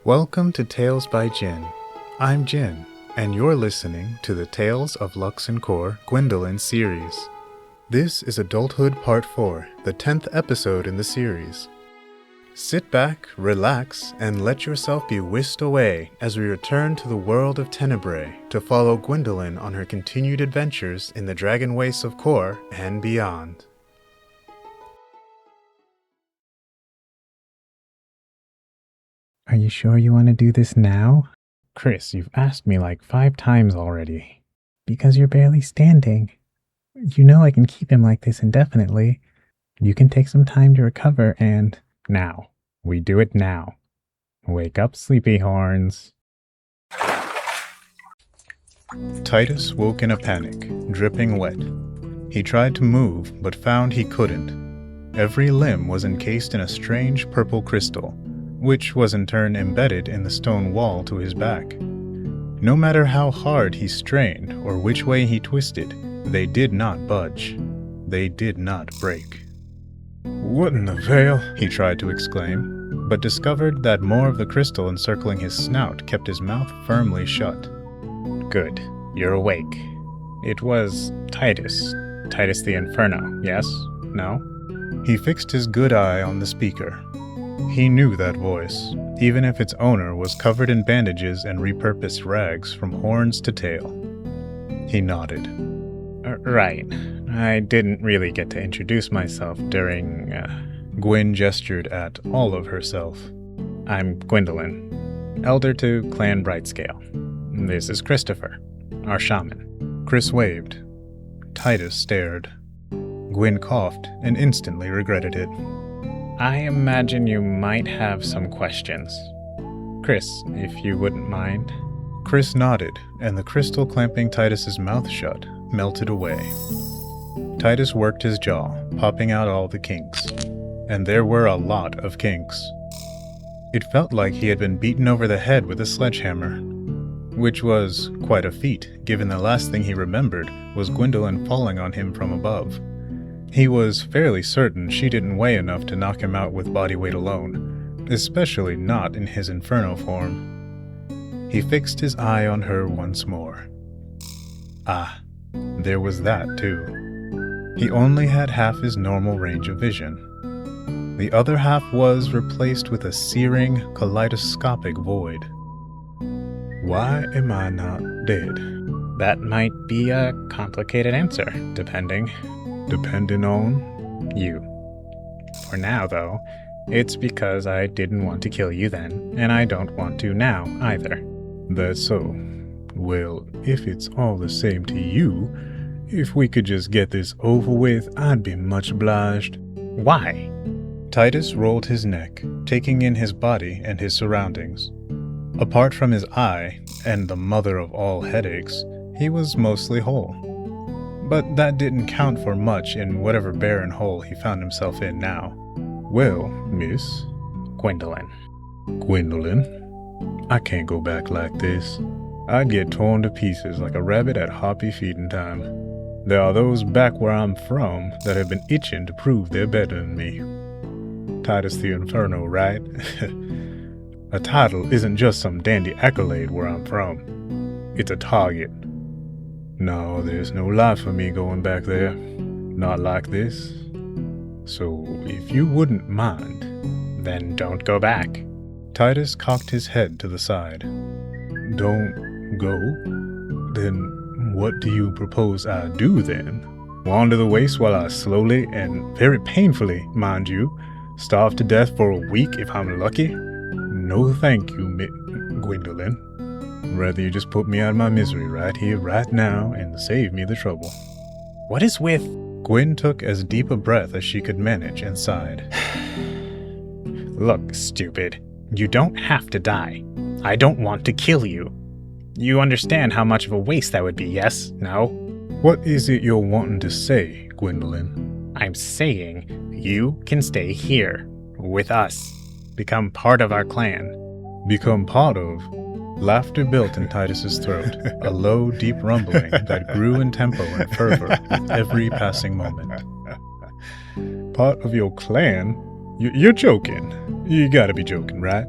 Welcome to Tales by Jin. I'm Jin, and you're listening to the Tales of Lux and Cor Gwyndolyn series. This is Adulthood Part 4, the 10th episode in the series. Sit back, relax, and let yourself be whisked away as we return to the world of Tenebrae to follow Gwyndolyn on her continued adventures in the Dragon Wastes of Cor and beyond. Are you sure you want to do this now? Chris, you've asked me like 5 times already. Because you're barely standing. You know I can keep him like this indefinitely. You can take some time to recover and... Now. We do it now. Wake up, sleepy horns. Titus woke in a panic, dripping wet. He tried to move, but found he couldn't. Every limb was encased in a strange purple crystal, which was in turn embedded in the stone wall to his back. No matter how hard he strained or which way he twisted, they did not budge. They did not break. "What in the veil?" he tried to exclaim, but discovered that more of the crystal encircling his snout kept his mouth firmly shut. Good. You're awake. It was Titus. Titus the Inferno, yes? No? He fixed his good eye on the speaker. He knew that voice, even if its owner was covered in bandages and repurposed rags from horns to tail. He nodded. Right. I didn't really get to introduce myself during... Gwyn gestured at all of herself. I'm Gwyndolyn, elder to Clan Brightscale. This is Christopher, our shaman. Chris waved. Titus stared. Gwyn coughed and instantly regretted it. I imagine you might have some questions. Chris, if you wouldn't mind. Chris nodded, and the crystal clamping Titus's mouth shut melted away. Titus worked his jaw, popping out all the kinks. And there were a lot of kinks. It felt like he had been beaten over the head with a sledgehammer, which was quite a feat, given the last thing he remembered was Gwyndolyn falling on him from above. He was fairly certain she didn't weigh enough to knock him out with body weight alone, especially not in his inferno form. He fixed his eye on her once more. Ah, there was that too. He only had half his normal range of vision. The other half was replaced with a searing, kaleidoscopic void. Why am I not dead? That might be a complicated answer, depending on you. For now, though, it's because I didn't want to kill you then, and I don't want to now, either. That's so. Well, if it's all the same to you, if we could just get this over with, I'd be much obliged. Why? Titus rolled his neck, taking in his body and his surroundings. Apart from his eye, and the mother of all headaches, he was mostly whole. But that didn't count for much in whatever barren hole he found himself in now. Well, Miss Gwyndolyn. Gwyndolyn, I can't go back like this. I'd get torn to pieces like a rabbit at hoppy feeding time. There are those back where I'm from that have been itching to prove they're better than me. Titus the Inferno, right? A title isn't just some dandy accolade where I'm from. It's a target. No, there's no life for me going back there. Not like this. So, if you wouldn't mind... Then don't go back. Titus cocked his head to the side. Don't go? Then what do you propose I do then? Wander the waste while I slowly, and very painfully, mind you, starve to death for a week if I'm lucky? No thank you, Gwyndolyn. Rather you just put me out of my misery right here, right now, and save me the trouble. What is with... Gwyn took as deep a breath as she could manage and sighed. Look, stupid. You don't have to die. I don't want to kill you. You understand how much of a waste that would be, yes? No? What is it you're wanting to say, Gwyndolyn? I'm saying you can stay here, with us. Become part of our clan. Become part of? Laughter built in Titus's throat, a low, deep rumbling that grew in tempo and fervor with every passing moment. Part of your clan? You're joking. You gotta be joking, right?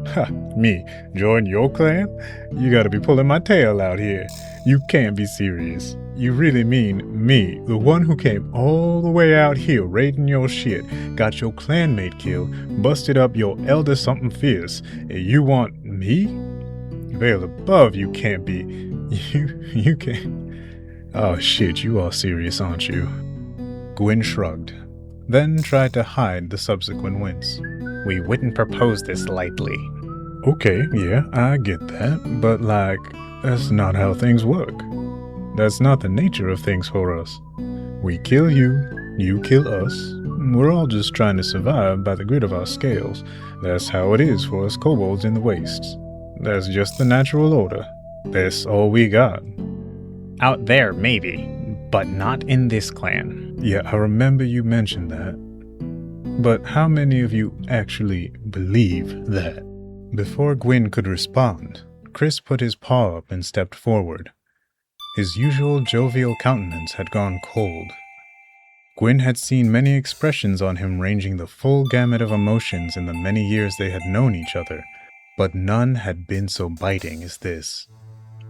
Ha, me, join your clan? You gotta be pulling my tail out here. You can't be serious. You really mean me, the one who came all the way out here raiding your shit, got your clanmate killed, busted up your elder something fierce, and you want me? Veil above, you can't be. You can't. Oh shit, you are serious, aren't you? Gwyn shrugged, then tried to hide the subsequent wince. We wouldn't propose this lightly. Okay, yeah, I get that, but that's not how things work. That's not the nature of things for us. We kill you, you kill us. We're all just trying to survive by the grit of our scales. That's how it is for us kobolds in the wastes. That's just the natural order. That's all we got. Out there, maybe, but not in this clan. Yeah, I remember you mentioned that. But how many of you actually believe that? Before Gwyn could respond, Chris put his paw up and stepped forward. His usual jovial countenance had gone cold. Gwyn had seen many expressions on him ranging the full gamut of emotions in the many years they had known each other, but none had been so biting as this.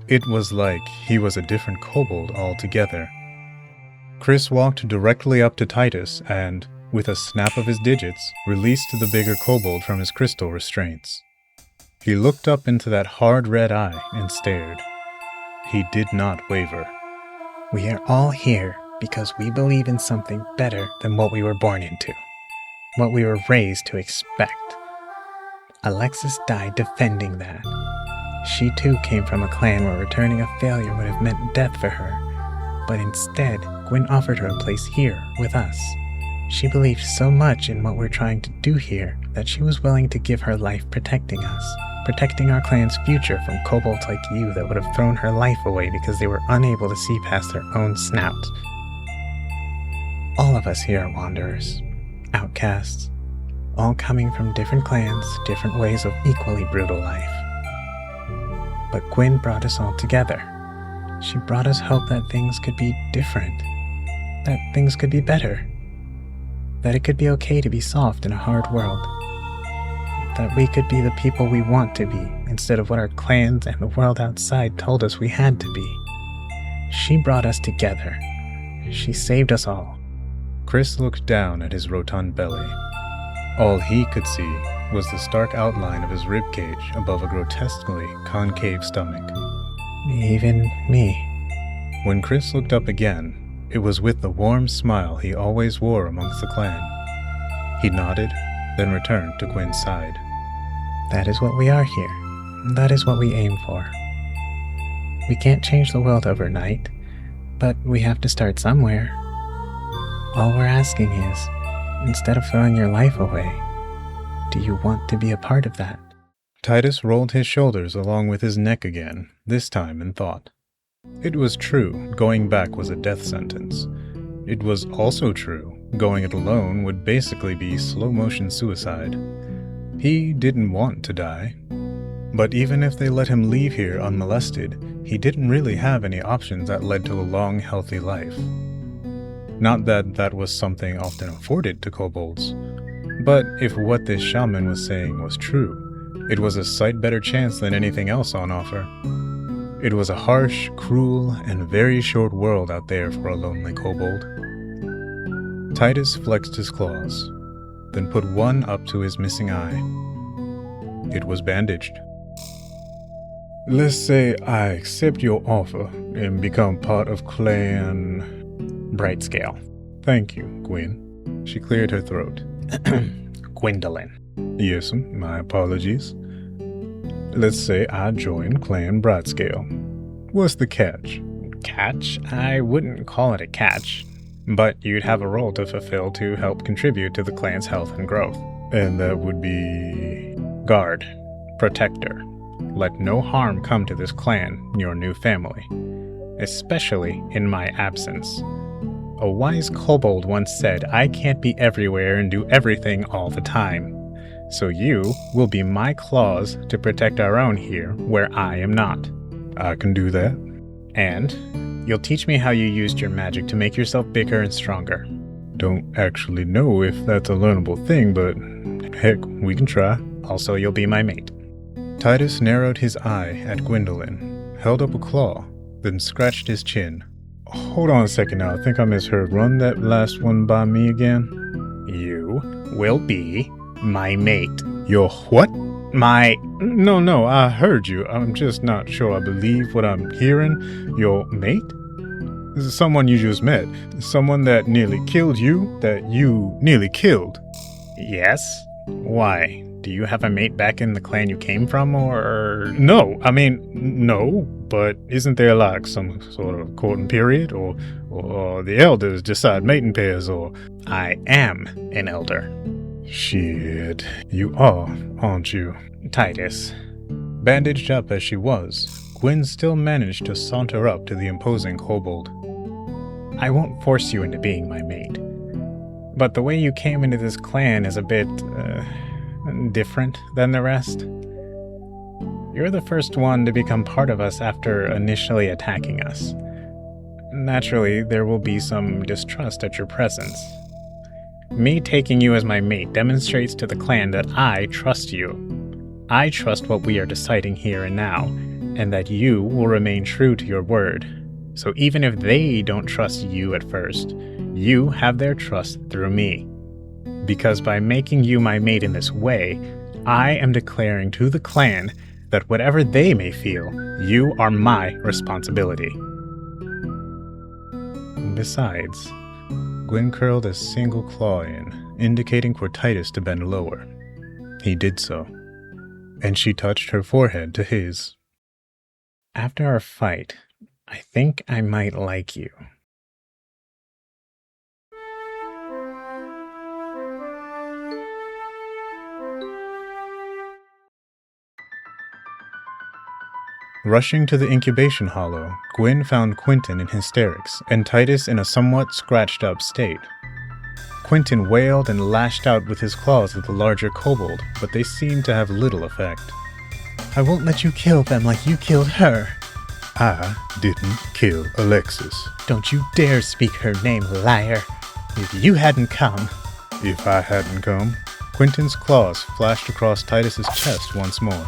It was like he was a different kobold altogether. Chris walked directly up to Titus and, with a snap of his digits, released the bigger kobold from his crystal restraints. He looked up into that hard red eye and stared. He did not waver. We are all here because we believe in something better than what we were born into, what we were raised to expect. Alexis died defending that. She too came from a clan where returning a failure would have meant death for her, but instead, Gwyn offered her a place here with us. She believed so much in what we're trying to do here that she was willing to give her life protecting us, protecting our clan's future from kobolds like you that would have thrown her life away because they were unable to see past their own snouts. All of us here are wanderers, outcasts, all coming from different clans, different ways of equally brutal life. But Gwyn brought us all together. She brought us hope that things could be different, that things could be better, that it could be okay to be soft in a hard world, that we could be the people we want to be instead of what our clans and the world outside told us we had to be. She brought us together. She saved us all. Chris looked down at his rotund belly. All he could see was the stark outline of his ribcage above a grotesquely concave stomach. Even me. When Chris looked up again, it was with the warm smile he always wore amongst the clan. He nodded, then returned to Gwyn's side. That is what we are here. That is what we aim for. We can't change the world overnight, but we have to start somewhere. All we're asking is, instead of throwing your life away, do you want to be a part of that? Titus rolled his shoulders along with his neck again, this time in thought. It was true, going back was a death sentence. It was also true, going it alone would basically be slow-motion suicide. He didn't want to die. But even if they let him leave here unmolested, he didn't really have any options that led to a long, healthy life. Not that that was something often afforded to kobolds, but if what this shaman was saying was true, it was a sight better chance than anything else on offer. It was a harsh, cruel, and very short world out there for a lonely kobold. Titus flexed his claws, then put one up to his missing eye. It was bandaged. Let's say I accept your offer and become part of Clan... Brightscale. Thank you, Gwyn. She cleared her throat. Gwyndolyn. Yes, my apologies. Let's say I join Clan Brightscale. What's the catch? Catch? I wouldn't call it a catch, but you'd have a role to fulfill to help contribute to the clan's health and growth. And that would be... Guard. Protector. Let no harm come to this clan, your new family. Especially in my absence. A wise kobold once said, I can't be everywhere and do everything all the time. So you will be my claws to protect our own here, where I am not. I can do that. And you'll teach me how you used your magic to make yourself bigger and stronger. Don't actually know if that's a learnable thing, but heck, we can try. Also, you'll be my mate. Titus narrowed his eye at Gwyndolyn, held up a claw, then scratched his chin. Hold on a second now, I think I misheard. Run that last one by me again. You will be my mate. Your what? No, I heard you. I'm just not sure I believe what I'm hearing. Your mate? This is someone you just met. Someone that nearly killed you, that you nearly killed. Yes? Why? Do you have a mate back in the clan you came from, or...? No, no, but isn't there like some sort of courting period, or the elders decide mating pairs, or... I am an elder. Shit, you are, aren't you? Titus. Bandaged up as she was, Gwyn still managed to saunter up to the imposing kobold. I won't force you into being my mate, but the way you came into this clan is a bit, different than the rest. You're the first one to become part of us after initially attacking us. Naturally, there will be some distrust at your presence. Me taking you as my mate demonstrates to the clan that I trust you. I trust what we are deciding here and now, and that you will remain true to your word. So even if they don't trust you at first, you have their trust through me. Because by making you my mate in this way, I am declaring to the clan that whatever they may feel, you are my responsibility. Besides, Gwyn curled a single claw in, indicating for Titus to bend lower. He did so, and she touched her forehead to his. After our fight, I think I might like you. Rushing to the incubation hollow, Gwyn found Quentin in hysterics and Titus in a somewhat scratched-up state. Quentin wailed and lashed out with his claws at the larger kobold, but they seemed to have little effect. I won't let you kill them like you killed her. I didn't kill Alexis. Don't you dare speak her name, liar. If you hadn't come... If I hadn't come... Quentin's claws flashed across Titus's chest once more.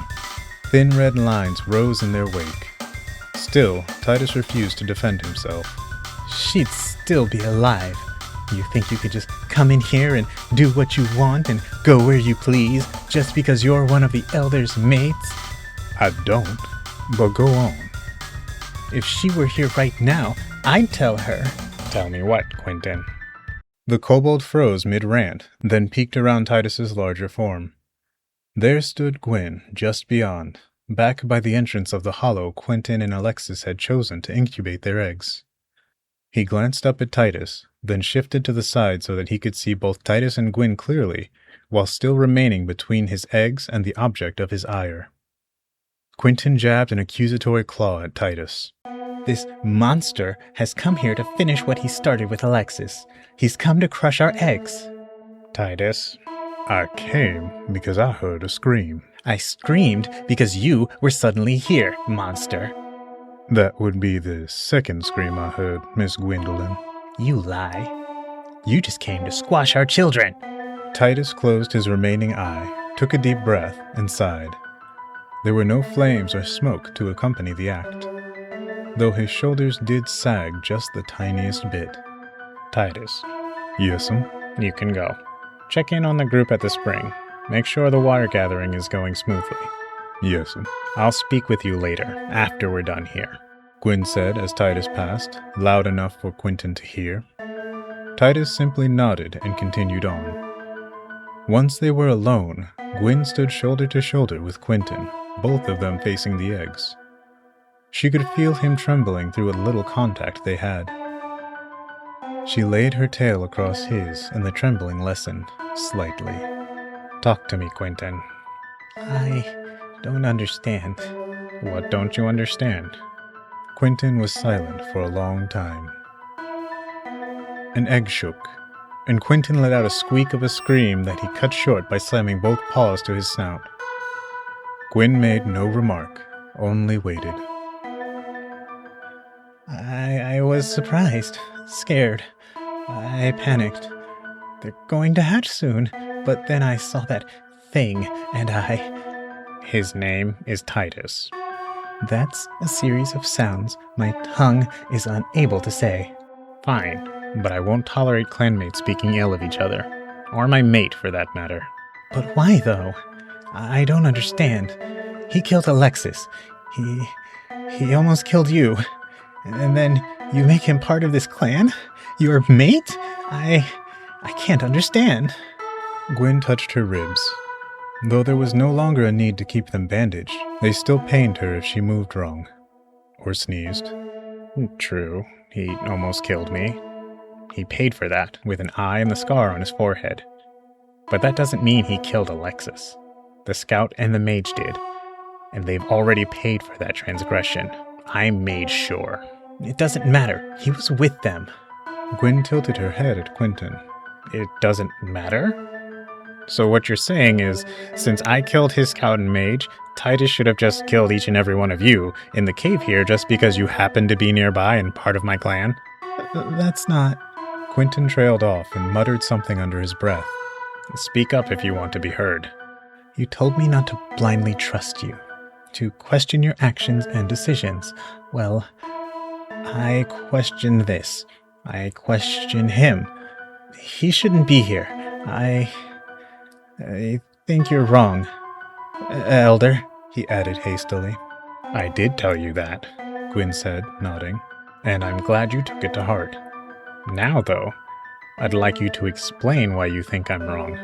Thin red lines rose in their wake. Still, Titus refused to defend himself. She'd still be alive. You think you could just come in here and do what you want and go where you please just because you're one of the elders' mates? I don't, but go on. If she were here right now, I'd tell her. Tell me what, Quentin? The kobold froze mid-rant, then peeked around Titus's larger form. There stood Gwyn, just beyond, back by the entrance of the hollow Quentin and Alexis had chosen to incubate their eggs. He glanced up at Titus, then shifted to the side so that he could see both Titus and Gwyn clearly, while still remaining between his eggs and the object of his ire. Quentin jabbed an accusatory claw at Titus. This monster has come here to finish what he started with Alexis. He's come to crush our eggs. Titus, I came because I heard a scream. I screamed because you were suddenly here, monster. That would be the second scream I heard, Miss Gwyndolyn. You lie. You just came to squash our children. Titus closed his remaining eye, took a deep breath, and sighed. There were no flames or smoke to accompany the act, though his shoulders did sag just the tiniest bit. Titus. Yes'm? You can go. Check in on the group at the spring. Make sure the water gathering is going smoothly. Yes'm. I'll speak with you later, after we're done here, Gwyn said as Titus passed, loud enough for Quentin to hear. Titus simply nodded and continued on. Once they were alone, Gwyn stood shoulder to shoulder with Quentin, both of them facing the eggs. She could feel him trembling through a little contact they had. She laid her tail across his, and the trembling lessened, slightly. Talk to me, Quentin. I don't understand. What don't you understand? Quentin was silent for a long time. An egg shook, and Quentin let out a squeak of a scream that he cut short by slamming both paws to his snout. Gwyn made no remark, only waited. I was surprised, scared. I panicked. They're going to hatch soon, but then I saw that thing, and His name is Titus. That's a series of sounds my tongue is unable to say. Fine, but I won't tolerate clanmates speaking ill of each other. Or my mate, for that matter. But why, though? I don't understand. He killed Alexis. He almost killed you. And then you make him part of this clan? Your mate? I can't understand. Gwyn touched her ribs. Though there was no longer a need to keep them bandaged, they still pained her if she moved wrong. Or sneezed. True, he almost killed me. He paid for that, with an eye and the scar on his forehead. But that doesn't mean he killed Alexis. The scout and the mage did, and they've already paid for that transgression. I made sure. It doesn't matter. He was with them. Gwyn tilted her head at Quentin. It doesn't matter? So what you're saying is, since I killed his scout and mage, Titus should have just killed each and every one of you in the cave here just because you happened to be nearby and part of my clan? That's not... Quentin trailed off and muttered something under his breath. Speak up if you want to be heard. You told me not to blindly trust you, to question your actions and decisions. Well, I question this. I question him. He shouldn't be here. I think you're wrong. Elder, he added hastily. I did tell you that, Gwyn said, nodding, and I'm glad you took it to heart. Now, though, I'd like you to explain why you think I'm wrong.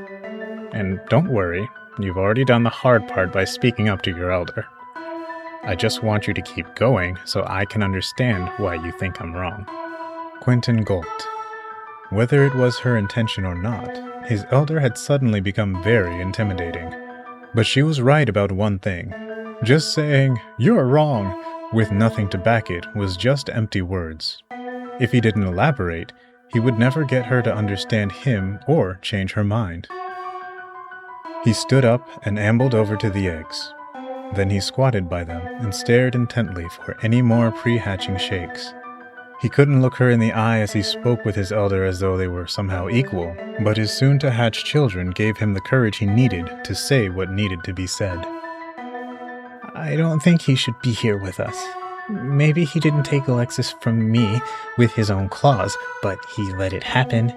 And don't worry, you've already done the hard part by speaking up to your elder. I just want you to keep going so I can understand why you think I'm wrong. Quentin gulped. Whether it was her intention or not, his elder had suddenly become very intimidating. But she was right about one thing. Just saying, "You're wrong," with nothing to back it was just empty words. If he didn't elaborate, he would never get her to understand him or change her mind. He stood up and ambled over to the eggs. Then he squatted by them and stared intently for any more pre-hatching shakes. He couldn't look her in the eye as he spoke with his elder as though they were somehow equal, but his soon-to-hatch children gave him the courage he needed to say what needed to be said. I don't think he should be here with us. Maybe he didn't take Alexis from me with his own claws, but he let it happen.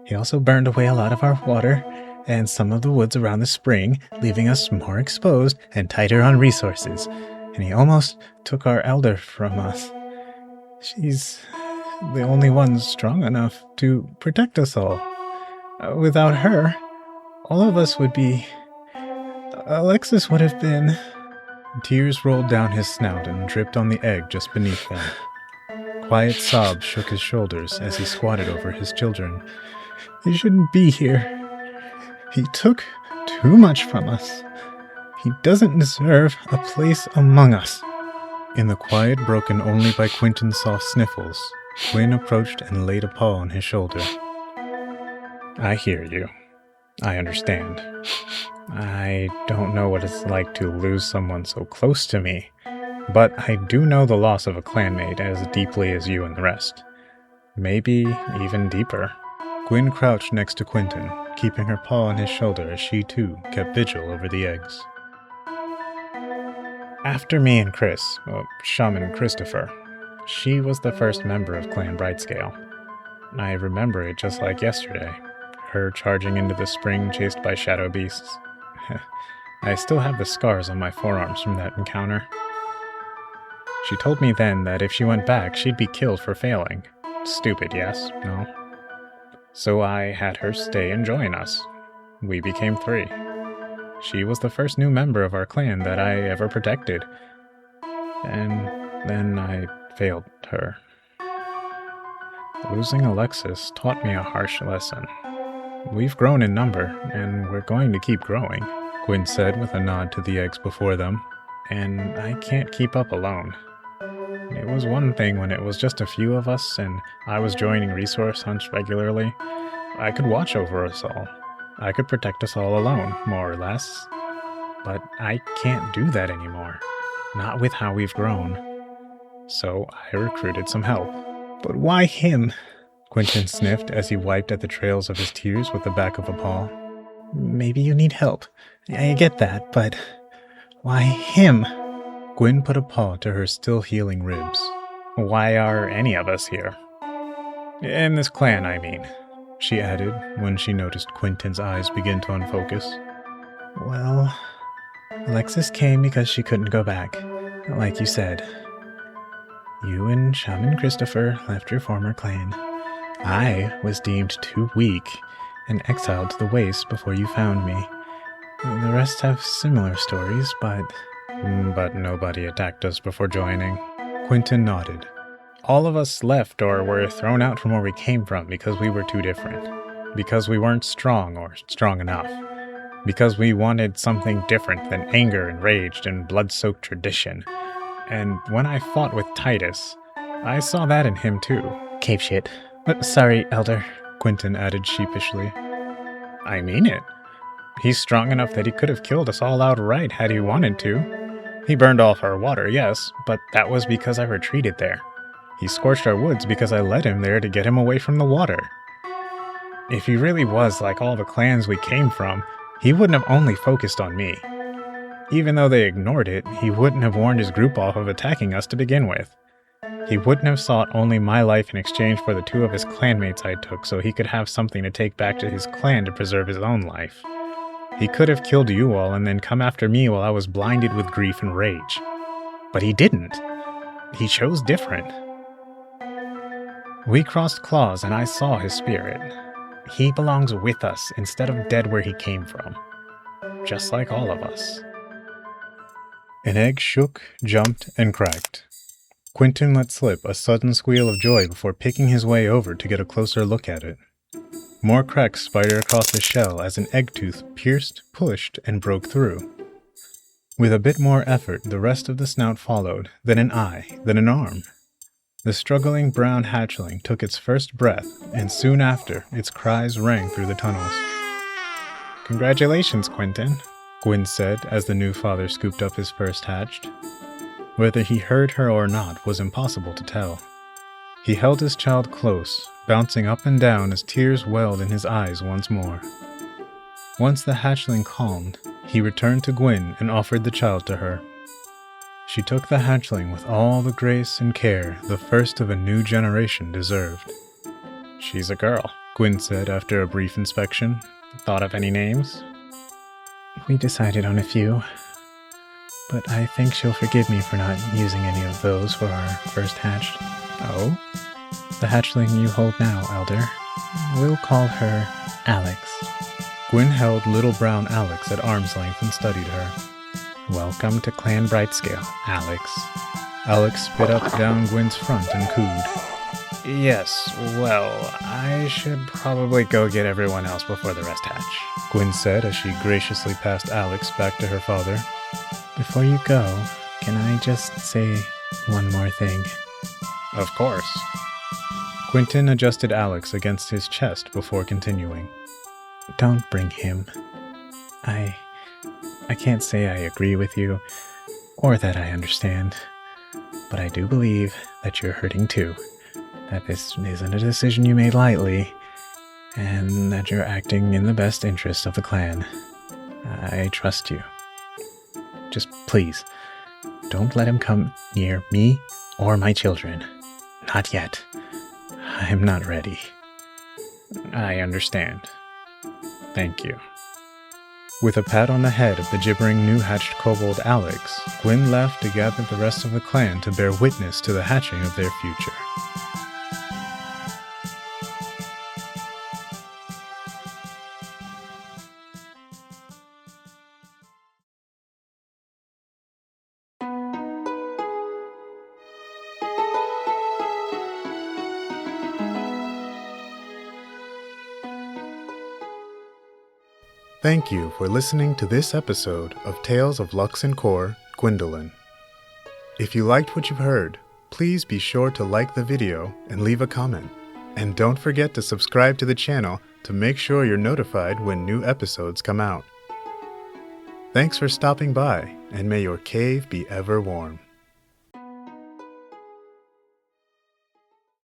He also burned away a lot of our water and some of the woods around the spring, leaving us more exposed and tighter on resources. And he almost took our elder from us. She's the only one strong enough to protect us all. Without her, all of us would be... Alexis would have been... Tears rolled down his snout and dripped on the egg just beneath them. Quiet sobs shook his shoulders as he squatted over his children. He shouldn't be here. He took too much from us. He doesn't deserve a place among us. In the quiet broken only by Quentin's soft sniffles, Gwyn approached and laid a paw on his shoulder. I hear you. I understand. I don't know what it's like to lose someone so close to me, but I do know the loss of a clanmate as deeply as you and the rest. Maybe even deeper. Gwyn crouched next to Quentin, keeping her paw on his shoulder as she too kept vigil over the eggs. After me and Chris, Shaman Christopher, she was the first member of Clan Brightscale. I remember it just like yesterday, her charging into the spring chased by shadow beasts. I still have the scars on my forearms from that encounter. She told me then that if she went back, she'd be killed for failing. Stupid, yes? No? So I had her stay and join us. We became 3. She was the first new member of our clan that I ever protected. And then I failed her. Losing Alexis taught me a harsh lesson. We've grown in number, and we're going to keep growing, Gwyn said with a nod to the eggs before them, and I can't keep up alone. It was one thing when it was just a few of us, and I was joining resource hunts regularly. I could watch over us all. I could protect us all alone, more or less. But I can't do that anymore. Not with how we've grown. So I recruited some help. But why him? Quentin sniffed as he wiped at the trails of his tears with the back of a paw. Maybe you need help. I get that, but why him? Gwyn put a paw to her still healing ribs. Why are any of us here? In this clan, I mean, she added when she noticed Quentin's eyes begin to unfocus. Well, Alexis came because she couldn't go back, like you said. You and Shaman Christopher left your former clan. I was deemed too weak and exiled to the waste before you found me. The rest have similar stories, but nobody attacked us before joining. Quentin nodded. All of us left or were thrown out from where we came from because we were too different. Because we weren't strong or strong enough. Because we wanted something different than anger and rage and blood-soaked tradition. And when I fought with Titus, I saw that in him too. Cave shit. Sorry, Elder, Quentin added sheepishly. I mean it. He's strong enough that he could have killed us all outright had he wanted to. He burned off our water, yes, but that was because I retreated there. He scorched our woods because I led him there to get him away from the water. If he really was like all the clans we came from, he wouldn't have only focused on me. Even though they ignored it, he wouldn't have warned his group off of attacking us to begin with. He wouldn't have sought only my life in exchange for the 2 of his clanmates I took so he could have something to take back to his clan to preserve his own life. He could have killed you all and then come after me while I was blinded with grief and rage. But he didn't. He chose different. We crossed claws and I saw his spirit. He belongs with us instead of dead where he came from. Just like all of us. An egg shook, jumped, and cracked. Quentin let slip a sudden squeal of joy before picking his way over to get a closer look at it. More cracks spidered across the shell as an egg tooth pierced, pushed, and broke through. With a bit more effort, the rest of the snout followed, then an eye, then an arm. The struggling brown hatchling took its first breath, and soon after, its cries rang through the tunnels. Congratulations, Quentin, Gwyn said as the new father scooped up his first hatched. Whether he heard her or not was impossible to tell. He held his child close, bouncing up and down as tears welled in his eyes once more. Once the hatchling calmed, he returned to Gwyn and offered the child to her. She took the hatchling with all the grace and care the first of a new generation deserved. She's a girl, Gwyn said after a brief inspection. Thought of any names? We decided on a few, but I think she'll forgive me for not using any of those for our first hatched. Oh? The hatchling you hold now, Elder. We'll call her Alex. Gwyn held little brown Alex at arm's length and studied her. Welcome to Clan Brightscale, Alex. Alex spit up down Gwyn's front and cooed. Yes, well, I should probably go get everyone else before the rest hatch, Gwyn said as she graciously passed Alex back to her father. Before you go, can I just say one more thing? Of course. Quentin adjusted Alex against his chest before continuing. Don't bring him. I can't say I agree with you, or that I understand, but I do believe that you're hurting too. That this isn't a decision you made lightly, and that you're acting in the best interest of the clan. I trust you. Just please, don't let him come near me or my children. Not yet. I'm not ready. I understand. Thank you. With a pat on the head of the gibbering new-hatched kobold Alex, Gwyn left to gather the rest of the clan to bear witness to the hatching of their future. Thank you for listening to this episode of Tales of Lux and Cor, Gwyndolyn. If you liked what you've heard, please be sure to like the video and leave a comment. And don't forget to subscribe to the channel to make sure you're notified when new episodes come out. Thanks for stopping by, and may your cave be ever warm.